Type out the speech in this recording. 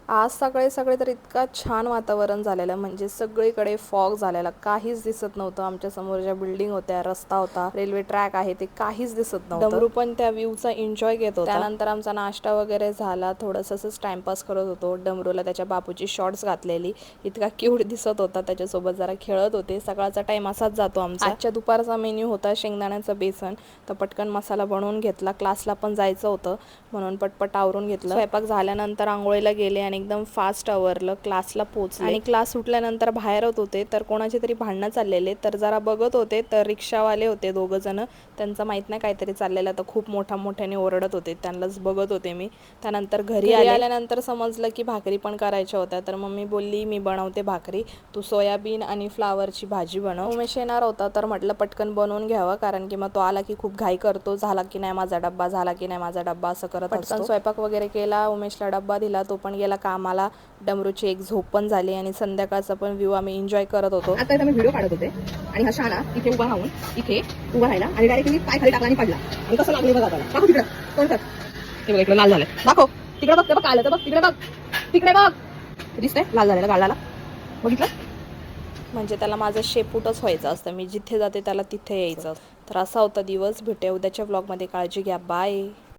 आज सकाळी सकाळी तर इतका छान वातावरण झालेलं, म्हणजे सगळीकडे फॉग झालेला, काहीच दिसत नव्हतं. आमच्या समोर ज्या बिल्डिंग होत्या, रस्ता होता, रेल्वे ट्रॅक आहे, ते काहीच दिसत नव्हतं. डमरू पण त्या व्ह्यूचा एन्जॉय घेत होता. त्यानंतर आमचा नाश्ता वगैरे झाला, थोडंसं असंच टाइमपास करत होतो. डमरूला त्याच्या बापूची शॉर्ट्स घातलेली, इतका क्यूट दिसत होता, त्याच्यासोबत जरा खेळत होते. सकाळचा टाइम असाच जातो आमचा. आजच्या दुपारचा मेन्यू होता शेंगदाण्याचं बेसन, तर पटकन मसाला बनवून घेतला. क्लासला पण जायचं होतं म्हणून पटपट आवरून घेतलं. स्वयंपाक झाल्यानंतर आंघोळीला गेले आणि एकदम फास्ट आवरलं. क्लासला पोहोचले आणि क्लास सुटल्यानंतर बाहेर होते, तर कोणाचे तरी भांडणं चाललेले, तर जरा बघत होते, तर रिक्षावाले होते दोघं जण. त्यांचं माहीत नाही काहीतरी चाललेलं, तर खूप मोठ्याने ओरडत होते. त्यांनाच बघत होते मी. त्यानंतर घरी आल्यानंतर समजलं की भाकरी पण करायच्या होत्या, तर मम्मी बोलली मी बनवते भाकरी, तू सोयाबीन आणि फ्लावरची भाजी बनव. उमेश येणार होता, तर म्हटलं पटकन बनवून घ्यावं, कारण की मग तो आला की खूप घाई करतो, झाला की नाही माझा डब्बा, झाला की नाही माझा डब्बा, असं करत पटकन स्वयंपाक वगैरे केला. उमेशला डब्बा दिला, तो पण गेला कामाला. डमरूची एक झोप पण झाली आणि संध्याकाळचा पण व्ह्यू आम्ही एन्जॉय करत होतो. आता मी व्हिडिओ काढत होते आणि हा शाणा इथे उभा राहून इथे उभा राहिला आणि डायरेक्टली पाय खाली टाकला आणि पडला. आणि कसं लागले बघा त्याला. दाखव तिकडं कोण कर, हे बघा इकडे लाल झालंय, दाखव तिकडे बघ, ते बघ काय आलं, बघ तिकडे बघ, तिकडे बघ, दिसतंय लाल झालेलं गाळाला, बघितलं. म्हणजे त्याला माझं शेपूटच व्हायचं असतं, मी जिथे जाते त्याला तिथे यायचं. तर असा होता दिवस. भेटूया उद्याच्या व्लॉगमध्ये. काळजी घ्या, बाय.